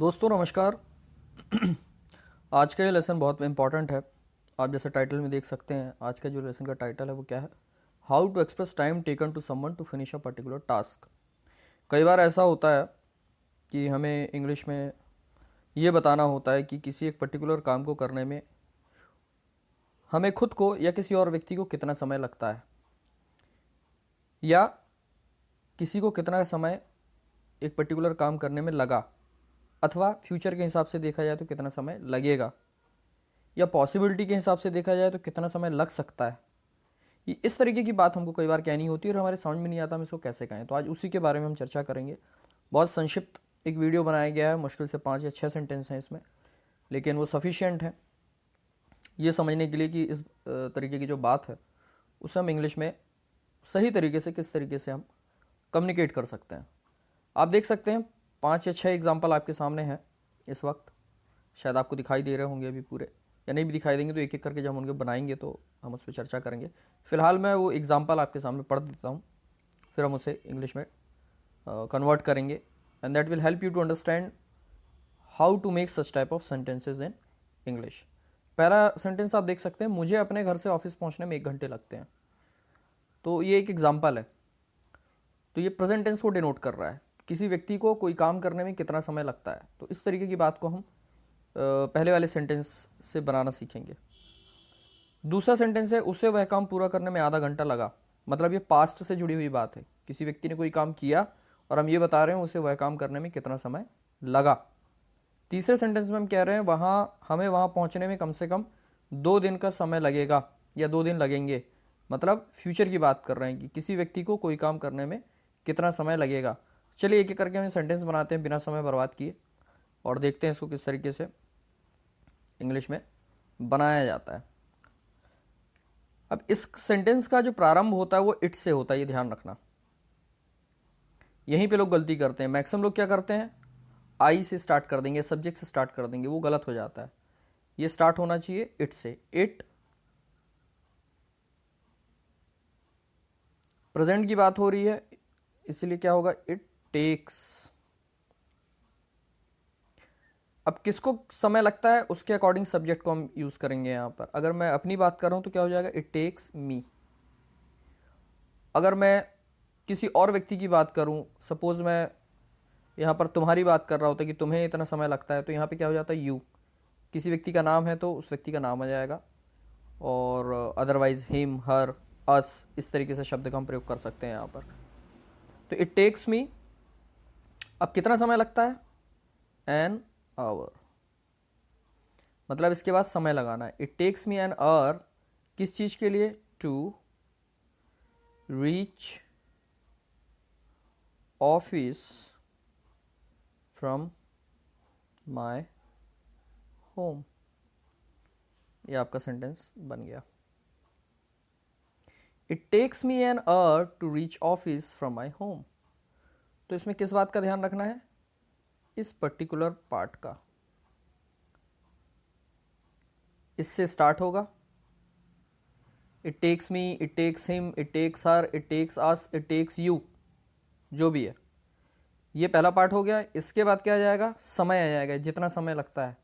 दोस्तों नमस्कार। आज का ये लेसन बहुत इम्पॉर्टेंट है। आप जैसे टाइटल में देख सकते हैं, आज का जो लेसन का टाइटल है वो क्या है? How to express time taken to someone to finish a particular task. कई बार ऐसा होता है कि हमें इंग्लिश में ये बताना होता है कि किसी एक पर्टिकुलर काम को करने में हमें खुद को या किसी और व्यक्ति को कितना समय लगता है, या किसी को कितना समय एक पर्टिकुलर काम करने में लगा, अथवा फ्यूचर के हिसाब से देखा जाए तो कितना समय लगेगा, या पॉसिबिलिटी के हिसाब से देखा जाए तो कितना समय लग सकता है। ये इस तरीके की बात हमको कई बार कहनी होती है और हमारे समझ में नहीं आता हम इसको कैसे कहें। तो आज उसी के बारे में हम चर्चा करेंगे। बहुत संक्षिप्त एक वीडियो बनाया गया है, मुश्किल से 5 या 6 सेंटेंस हैं इसमें, लेकिन वो सफिशिएंट है ये समझने के लिए कि इस तरीके की जो बात है उसे हम इंग्लिश में सही तरीके से किस तरीके से हम कम्युनिकेट कर सकते हैं। आप देख सकते हैं 5 या 6 एग्जाम्पल आपके सामने हैं इस वक्त। शायद आपको दिखाई दे रहे होंगे अभी पूरे, या नहीं भी दिखाई देंगे तो एक एक करके जब हम उनके बनाएंगे तो हम उस पर चर्चा करेंगे। फिलहाल मैं वो एग्जाम्पल आपके सामने पढ़ देता हूँ, फिर हम उसे इंग्लिश में कन्वर्ट करेंगे, and that will help you to understand how to make such type of sentences in English. पहला सेंटेंस आप देख सकते हैं, मुझे अपने घर से ऑफिस पहुँचने में 1 घंटे लगते हैं। तो ये एक एग्जाम्पल है। तो ये प्रेजेंट टेंस को डिनोट कर रहा है, किसी व्यक्ति को कोई काम करने में कितना समय लगता है। तो इस तरीके की बात को हम पहले वाले सेंटेंस से बनाना सीखेंगे। दूसरा सेंटेंस है, उसे वह काम पूरा करने में आधा घंटा लगा। मतलब ये पास्ट से जुड़ी हुई बात है, किसी व्यक्ति ने कोई काम किया और हम ये बता रहे हैं उसे वह काम करने में कितना समय लगा। तीसरे सेंटेंस में हम कह रहे हैं हमें वहाँ पहुँचने में कम से कम 2 दिन का समय लगेगा या 2 दिन लगेंगे। मतलब फ्यूचर की बात कर रहे हैं कि किसी व्यक्ति को कोई काम करने में कितना समय लगेगा। चलिए एक एक करके हम सेंटेंस बनाते हैं बिना समय बर्बाद किए और देखते हैं इसको किस तरीके से इंग्लिश में बनाया जाता है। अब इस सेंटेंस का जो प्रारंभ होता है वो इट से होता है, ये ध्यान रखना। यहीं पे लोग गलती करते हैं। मैक्सिमम लोग क्या करते हैं, आई से स्टार्ट कर देंगे, सब्जेक्ट से स्टार्ट कर देंगे, वो गलत हो जाता है। ये स्टार्ट होना चाहिए इट से। इट प्रेजेंट की बात हो रही है, इसलिए क्या होगा, इट टेक्स। अब किसको समय लगता है उसके अकॉर्डिंग सब्जेक्ट को हम यूज करेंगे यहां पर। अगर मैं अपनी बात कर रहा हूं तो क्या हो जाएगा, इट टेक्स मी। अगर मैं किसी और व्यक्ति की बात करूं, सपोज मैं यहां पर तुम्हारी बात कर रहा होता कि तुम्हें इतना समय लगता है, तो यहां पे क्या हो जाता है, यू। किसी व्यक्ति का नाम है तो उस व्यक्ति का नाम आ जाएगा, और अदरवाइज हिम, हर, अस, इस तरीके से शब्द का हम प्रयोग कर सकते हैं यहां पर। तो इट टेक्स मी, अब कितना समय लगता है, एन आवर। मतलब इसके बाद समय लगाना है। It takes me an hour, किस चीज के लिए, to reach office from my home. ये आपका सेंटेंस बन गया। It takes me an hour to reach office from my home. तो इसमें किस बात का ध्यान रखना है, इस पर्टिकुलर पार्ट का। इससे स्टार्ट होगा, it takes me, it takes him, it takes her, it takes us, it takes you, जो भी है। ये पहला पार्ट हो गया। इसके बाद क्या आ जाएगा, समय आ जाएगा, जितना समय लगता है।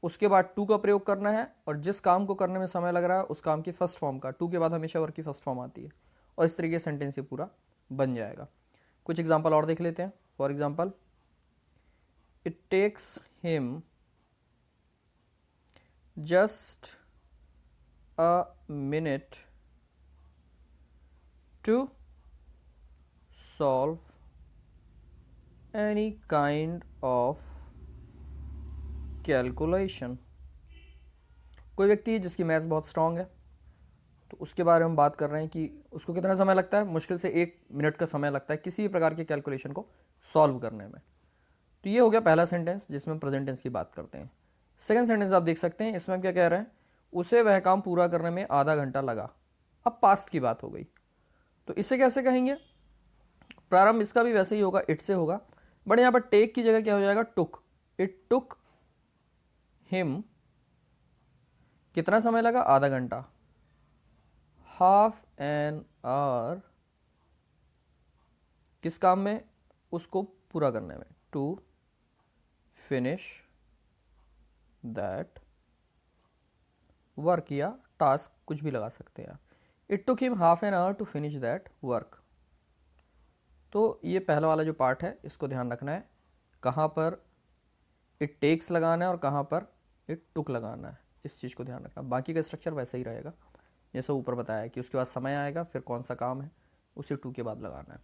उसके बाद टू का प्रयोग करना है, और जिस काम को करने में समय लग रहा है उस काम की फर्स्ट फॉर्म का। टू के बाद हमेशा वर्ब की फर्स्ट फॉर्म आती है, और इस तरीके से सेंटेंस ये पूरा बन जाएगा। कुछ एग्जाम्पल और देख लेते हैं। For example, it takes him just a minute to solve any kind of calculation. कोई व्यक्ति है जिसकी मैथ्स बहुत स्ट्रांग है, तो उसके बारे में बात कर रहे हैं कि उसको कितना समय लगता है, मुश्किल से 1 मिनट का समय लगता है किसी भी प्रकार के कैलकुलेशन को सॉल्व करने में। तो ये हो गया पहला सेंटेंस जिसमें प्रेजेंट टेंस की बात करते हैं। सेकंड सेंटेंस आप देख सकते हैं, इसमें हम क्या कह रहे हैं, उसे वह काम पूरा करने में आधा घंटा लगा। अब पास्ट की बात हो गई, तो इसे कैसे कहेंगे, प्रारंभ इसका भी वैसे ही होगा, इट से होगा, बट यहां पर टेक की जगह क्या हो जाएगा, टुक। इट टुक हिम, कितना समय लगा, आधा घंटा। हाफ एन आवर, किस काम में, उसको पूरा करने में, टू फिनिश दैट वर्क, या टास्क कुछ भी लगा सकते हैं। It took him half an hour to finish that work. तो ये पहला वाला जो पार्ट है इसको ध्यान रखना है, कहाँ पर इट टेक्स लगाना है और कहाँ पर इट टुक लगाना है, इस चीज़ को ध्यान रखना। बाकी का स्ट्रक्चर वैसे ही रहेगा जैसे ऊपर बताया है कि उसके बाद समय आएगा, फिर कौन सा काम है उसे टू के बाद लगाना है।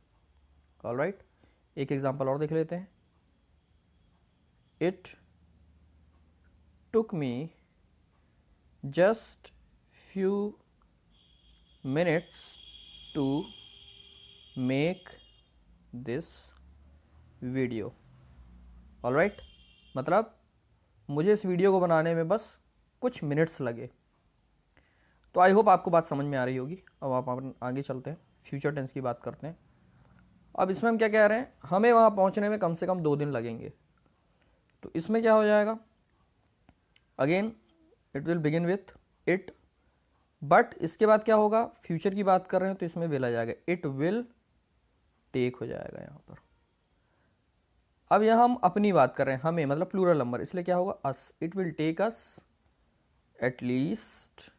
ऑलराइट, एक एग्जांपल और देख लेते हैं। It took me just few minutes to make this video. Alright, मतलब मुझे इस वीडियो को बनाने में बस कुछ मिनट्स लगे। तो आई होप आपको बात समझ में आ रही होगी। अब आप आगे चलते हैं, फ्यूचर टेंस की बात करते हैं। अब इसमें हम क्या कह रहे हैं, हमें वहाँ पहुँचने में कम से कम 2 दिन लगेंगे। तो इसमें क्या हो जाएगा, again it will begin with it, but इसके बाद क्या होगा, फ्यूचर की बात कर रहे हैं तो इसमें विल आ जाएगा, इट विल टेक हो जाएगा यहाँ पर। अब यहाँ हम अपनी बात कर रहे हैं, हमें मतलब प्लूरल नंबर, इसलिए क्या होगा, us. It will take us at least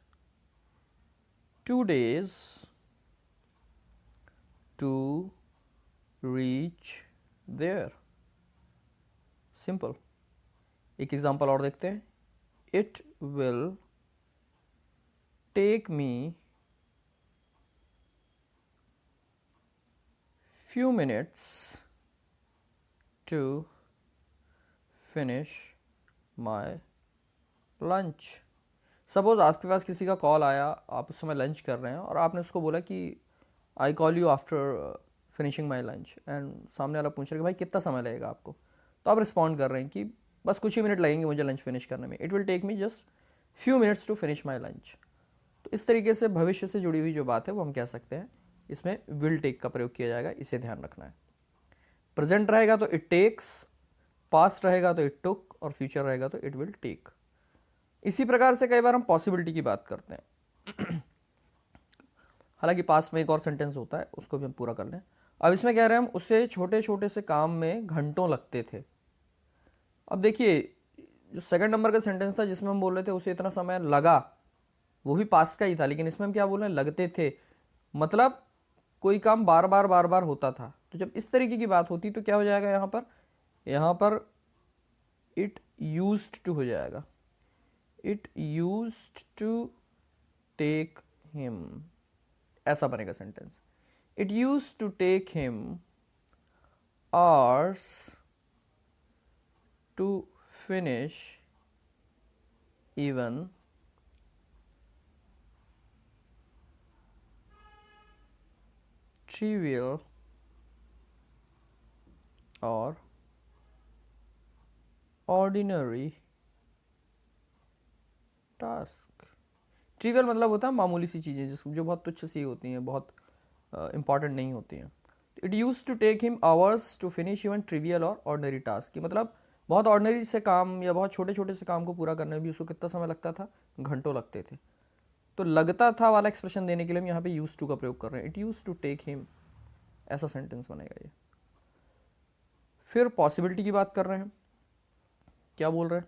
2 days to reach there। Simple. एक एग्जांपल और देखते हैं। It will take me few minutes to finish my lunch। Suppose आपके पास किसी का कॉल आया, आप उस समय लंच कर रहे हैं और आपने उसको बोला कि I call you after finishing my lunch, and सामने वाला पूछ रहा है कि भाई कितना समय लगेगा आपको। तो आप रिस्पॉन्ड कर रहे हैं कि बस कुछ ही मिनट लगेंगे मुझे लंच फिनिश करने में, it will take me just few minutes to finish my lunch. तो इस तरीके से भविष्य से जुड़ी हुई जो बात है वो हम कह सकते हैं, इसमें विल टेक का प्रयोग किया जाएगा, इसे ध्यान रखना है। प्रेजेंट रहेगा तो इट टेक्स, पास्ट रहेगा तो इट टुक, और फ्यूचर रहेगा तो इट विल टेक। इसी प्रकार से कई बार हम पॉसिबिलिटी की बात करते हैं। हालांकि पास्ट में एक और सेंटेंस होता है, उसको भी हम पूरा कर लें। अब इसमें कह रहे हैं हम उसे छोटे छोटे से काम में घंटों लगते थे। अब देखिए, जो सेकंड नंबर का सेंटेंस था जिसमें हम बोल रहे थे उसे इतना समय लगा, वो भी पास्ट का ही था, लेकिन इसमें हम क्या बोल रहे हैं, लगते थे, मतलब कोई काम बार बार होता था। तो जब इस तरीके की बात होती तो क्या हो जाएगा, यहाँ पर इट यूज्ड टू हो जाएगा। It used to take him, ऐसा बनेगा sentence. It used to take him hours to finish even trivial or ordinary task। Trivial मतलब होता है मामूली सी चीज़ें जो बहुत तुच्छ सी होती हैं, बहुत इंपॉर्टेंट नहीं होती हैं। It use to take him hours to finish even trivial और ऑर्डिनरी टास्क, मतलब बहुत ऑर्डिनरी से काम या बहुत छोटे छोटे से काम को पूरा करने में भी उसको कितना समय लगता था, घंटों लगते थे। तो लगता था वाला एक्सप्रेशन देने के लिए हम यहाँ पे यूज टू का प्रयोग कर रहे हैं। It use to take him, ऐसा सेंटेंस बनेगा ये। फिर पॉसिबिलिटी की बात कर रहे हैं, क्या बोल रहे हैं,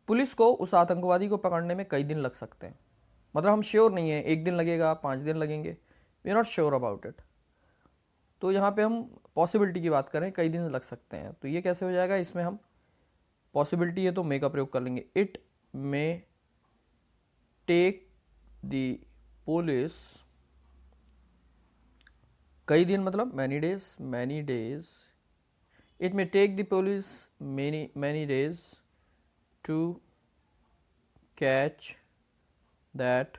पुलिस को उस आतंकवादी को पकड़ने में कई दिन लग सकते हैं, मतलब हम श्योर नहीं है, 1 दिन लगेगा, 5 दिन लगेंगे, we are not sure about it. तो यहाँ पे हम पॉसिबिलिटी की बात करें, कई दिन लग सकते हैं, तो ये कैसे हो जाएगा, इसमें हम पॉसिबिलिटी है तो मे का प्रयोग कर लेंगे। It may take the police, कई दिन मतलब many days, it may take the police many days to catch that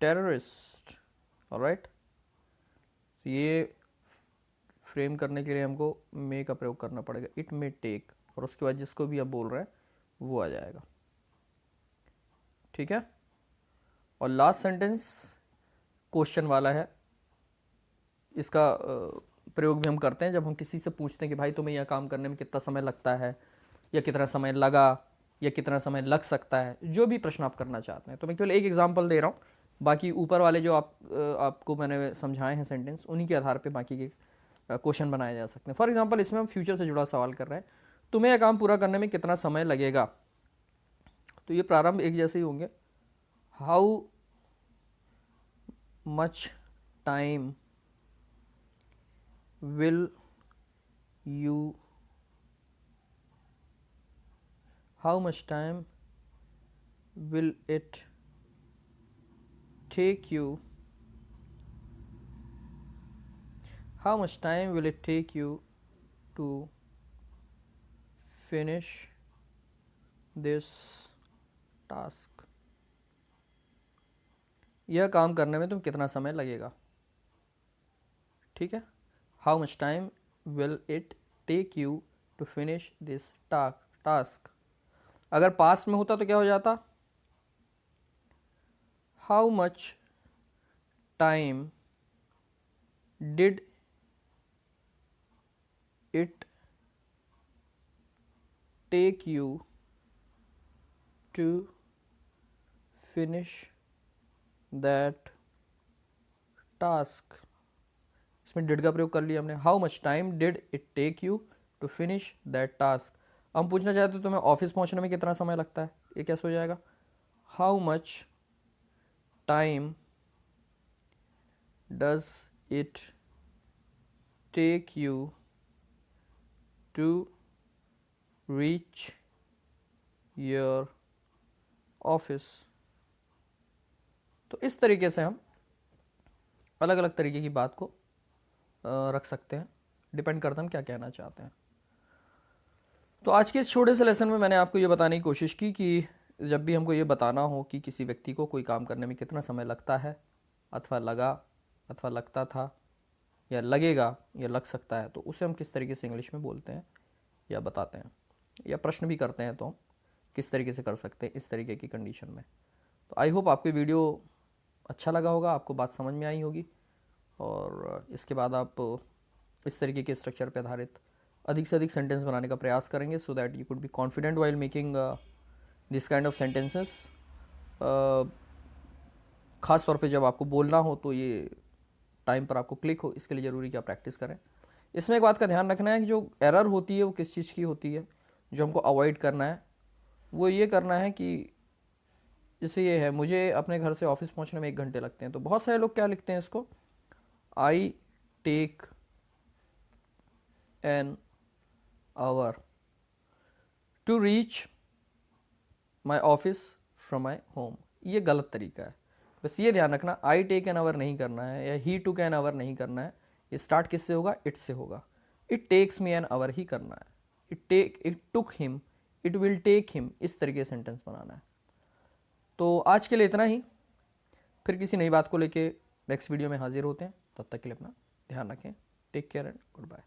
terrorist. Alright, ये फ्रेम करने के लिए हमको मे का प्रयोग करना पड़ेगा, इट मे टेक, और उसके बाद जिसको भी आप बोल रहे हैं वो आ जाएगा। ठीक है, और लास्ट सेंटेंस क्वेश्चन वाला है, इसका प्रयोग भी हम करते हैं जब हम किसी से पूछते हैं कि भाई तुम्हें यह काम करने में कितना समय लगता है, या कितना समय लगा, या कितना समय लग सकता है, जो भी प्रश्न आप करना चाहते हैं। तो मैं केवल एक एग्जांपल दे रहा हूँ, बाकी ऊपर वाले जो आपको मैंने समझाए हैं सेंटेंस, उन्हीं के आधार पे बाकी के क्वेश्चन बनाए जा सकते हैं। फॉर एग्जांपल इसमें हम फ्यूचर से जुड़ा सवाल कर रहे हैं, तुम्हें यह काम पूरा करने में कितना समय लगेगा। तो ये प्रारंभ एक जैसे ही होंगे। How much time will you, how much time will it take you, how much time will it take you to finish this task, यह काम करने में तुम कितना समय लगेगा। ठीक है, how much time will it take you to finish this task। अगर पास्ट में होता तो क्या हो जाता, how much time did it take you to finish that task। इसमें डिड का प्रयोग कर लिया हमने। How much time did it take you to finish that task. हम पूछना चाहते हो तुम्हें ऑफिस पहुंचने में कितना समय लगता है, ये कैसे हो जाएगा, how much time does it take you to reach your office. तो इस तरीके से हम अलग अलग तरीके की बात को रख सकते हैं, डिपेंड करता है हम क्या कहना चाहते हैं। तो आज के इस छोटे से लेसन में मैंने आपको ये बताने की कोशिश की कि जब भी हमको ये बताना हो कि किसी व्यक्ति को कोई काम करने में कितना समय लगता है, अथवा लगा, अथवा लगता था, या लगेगा, या लग सकता है, तो उसे हम किस तरीके से इंग्लिश में बोलते हैं या बताते हैं, या प्रश्न भी करते हैं तो हम किस तरीके से कर सकते हैं इस तरीके की कंडीशन में। तो आई होप आपको वीडियो अच्छा लगा होगा, आपको बात समझ में आई होगी, और इसके बाद आप इस तरीके के स्ट्रक्चर पर आधारित अधिक से अधिक सेंटेंस बनाने का प्रयास करेंगे, so that you could be confident while making this kind of sentences. खास तौर पे जब आपको बोलना हो तो ये टाइम पर आपको क्लिक हो, इसके लिए ज़रूरी कि आप प्रैक्टिस करें। इसमें एक बात का ध्यान रखना है कि जो एरर होती है वो किस चीज़ की होती है, जो हमको अवॉइड करना है वो ये करना है कि जैसे ये है, मुझे अपने घर से ऑफिस पहुंचने में 1 घंटे लगते हैं, तो बहुत सारे लोग क्या लिखते हैं इसको, I take an hour to reach my office from my home. ये गलत तरीका है, बस ये ध्यान रखना, आई टेक एन आवर नहीं करना है, या ही टुक एन आवर नहीं करना है। ये स्टार्ट किससे होगा, इट से होगा। It takes me an hour ही करना है, it took him, it will take him, इस तरीके से सेंटेंस बनाना है। तो आज के लिए इतना ही, फिर किसी नई बात को लेके नेक्स्ट वीडियो में हाजिर होते हैं। तब तक के लिए अपना ध्यान रखें। Take care and good bye.